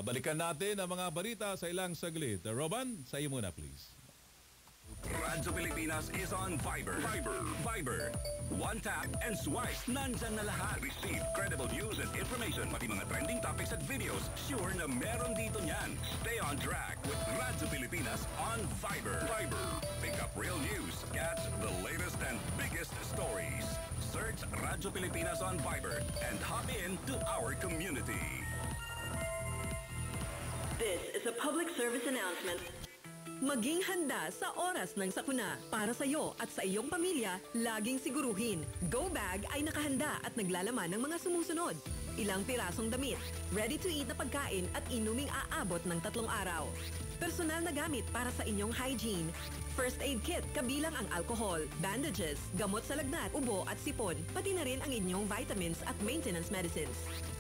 Balikan natin ang mga balita sa ilang saglit. Roban, sa iyo muna please. Radyo Pilipinas is on Viber. Viber. One tap and swipe. Nandyan na lahat. Receive credible news and information, pati mga trending topics at videos. Sure na meron dito niyan. Stay on track with Radyo Pilipinas on Viber. Pick up real news. Catch the latest and biggest stories. Search Radyo Pilipinas on Viber and hop in to our community. This is a public service announcement. Maging handa sa oras ng sakuna. Para sa iyo at sa iyong pamilya, laging siguruhin. Go Bag ay nakahanda at naglalaman ng mga sumusunod. Ilang pirasong damit, ready-to-eat na pagkain at inuming aabot ng 3 araw. Personal na gamit para sa inyong hygiene. First aid kit kabilang ang alcohol, bandages, gamot sa lagnat, ubo at sipon, pati na rin ang inyong vitamins at maintenance medicines.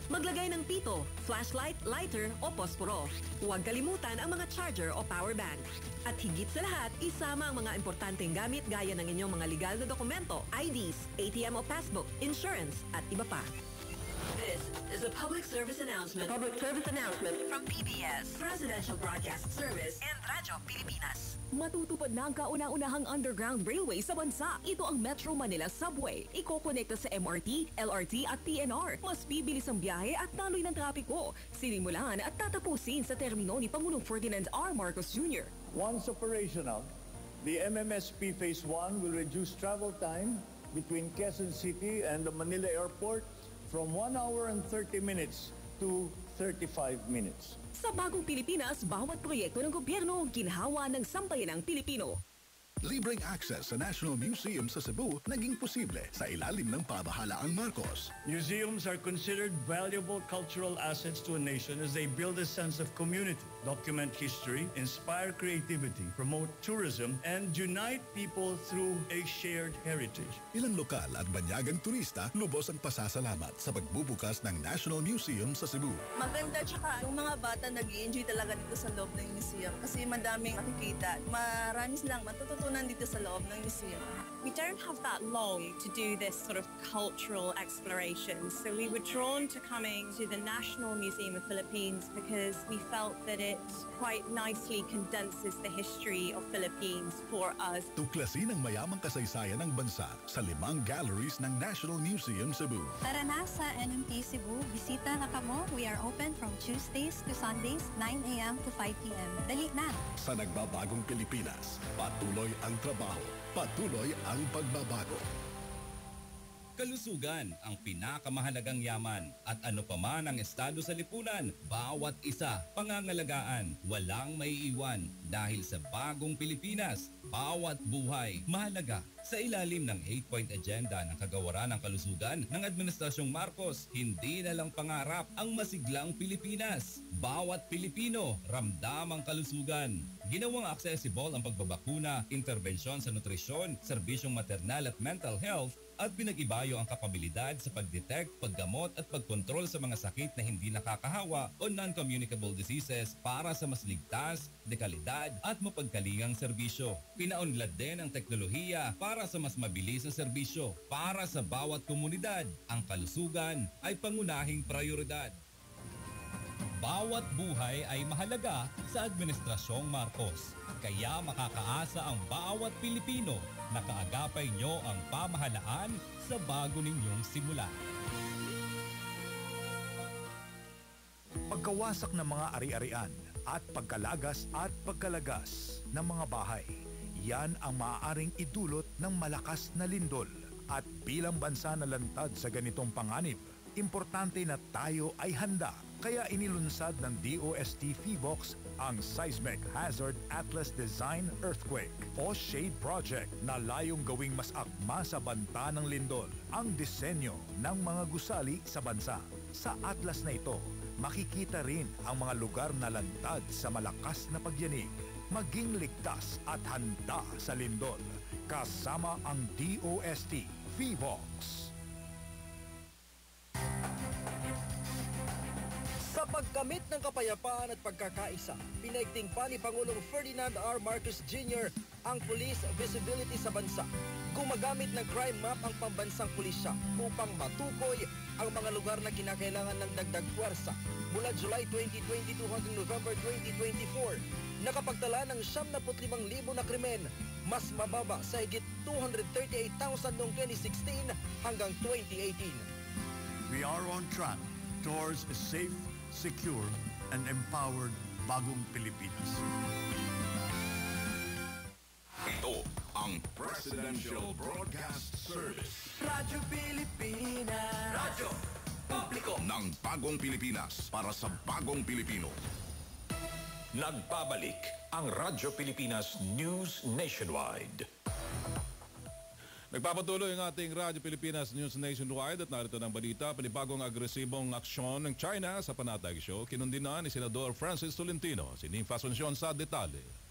Maglagay ng pito, flashlight, lighter o posporo. Huwag kalimutan ang mga charger o power bank. At higit sa lahat, isama ang mga importanteng gamit gaya ng inyong mga legal na dokumento, IDs, ATM o passbook, insurance at iba pa. This is a public service announcement. From PBS, Presidential Broadcast Service and Radyo Pilipinas. Matutupad na ang kauna-unahang underground railway sa bansa. Ito ang Metro Manila Subway. Ikokonekta sa MRT, LRT at PNR. Mas bibilis ang biyahe at taloy ng trapiko. Sinimulan at tatapusin sa termino ni Pangulong Ferdinand R. Marcos Jr. Once operational, the MMSP Phase 1 will reduce travel time between Quezon City and the Manila Airport from 1 hour and 30 minutes to 35 minutes. Sa bagong Pilipinas, bawat proyekto ng gobyerno ginhawa ng sambayanang Pilipino. Libreng access sa National Museum sa Cebu naging posible sa ilalim ng pamahalaang Marcos. Museums are considered valuable cultural assets to a nation as they build a sense of community, document history, inspire creativity, promote tourism, and unite people through a shared heritage. Ilang lokal at banyagang turista lubos ang pasasalamat sa pagbubukas ng National Museum sa Cebu. Maganda, tsaka yung mga bata nag-i-enjoy talaga dito sa loob ng museum kasi madaming makikita. Marami silang matututunan dito sa loob ng museum. We don't have that long to do this sort of cultural exploration, so we were drawn to coming to the National Museum of Philippines because we felt that it quite nicely condenses the history of Philippines for us. Tuklasin ang mayamang kasaysayan ng bansa sa 5 galleries ng National Museum Cebu. Tara na sa NMP Cebu, bisita na kamo. We are open from Tuesdays to Sundays, 9 a.m. to 5 p.m. Dali na! Sa nagbabagong Pilipinas, patuloy ang trabaho, patuloy ang pagbabago. Kalusugan ang pinakamahalagang yaman at ano pa man ang estado sa lipunan, bawat isa pangangalagaan, walang maiiwan dahil sa bagong Pilipinas, bawat buhay mahalaga. Sa ilalim ng 8-point agenda ng kagawaran ng kalusugan ng Administrasyong Marcos, hindi na lang pangarap ang masiglang Pilipinas. Bawat Pilipino, ramdam ang kalusugan. Ginawang accessible ang pagbabakuna, interbensyon sa nutrisyon, serbisyong maternal at mental health, at pinag-ibayo ang kapabilidad sa pag-detect, paggamot at pagkontrol sa mga sakit na hindi nakakahawa o non-communicable diseases para sa mas ligtas, dekalidad at mapagkalingang serbisyo. Pinaunlad din ang teknolohiya para sa mas mabilis na serbisyo. Para sa bawat komunidad, ang kalusugan ay pangunahing prioridad. Bawat buhay ay mahalaga sa Administrasyong Marcos. Kaya makakaasa ang bawat Pilipino na kaagapay nyo ang pamahalaan sa bago ninyong simula. Pagkawasak ng mga ari-arian at pagkalagas ng mga bahay, yan ang maaaring idulot ng malakas na lindol. At bilang bansa na lantad sa ganitong panganib, importante na tayo ay handa. Kaya inilunsad ng DOST PHIVOLCS ang Seismic Hazard Atlas Design Earthquake o SHADE Project na layong gawing mas akma sa banta ng lindol ang disenyo ng mga gusali sa bansa. Sa atlas na ito, makikita rin ang mga lugar na lantad sa malakas na pagyanig. Maging ligtas at handa sa lindol kasama ang DOST PHIVOLCS. pagkamit ng kapayapaan at pagkakaisa, pinaigting pa ni Pangulong Ferdinand R. Marcos Jr. ang police visibility sa bansa. Gumagamit ng crime map ang pambansang pulisya upang matukoy ang mga lugar na kinakailangan ng dagdag puwersa. Mula July 2022 hanggang November 2024, nakapagtala ng 75,000 na krimen, mas mababa sa higit 238,000 noong 2016 hanggang 2018. We are on track towards a safe, secure, and empowered bagong Pilipinas. Ito ang Presidential Broadcast Service. Radyo Pilipinas. Radyo Publiko ng Bagong Pilipinas para sa Bagong Pilipino. Nagbabalik ang Radyo Pilipinas News Nationwide. Nagpapatuloy ang ating Radyo Pilipinas News Nationwide at narito ng balita, panibagong agresibong aksyon ng China sa Panatag Show. Kinundina ni Senador Francis Tolentino. Si Nympha Asuncion sa detalye.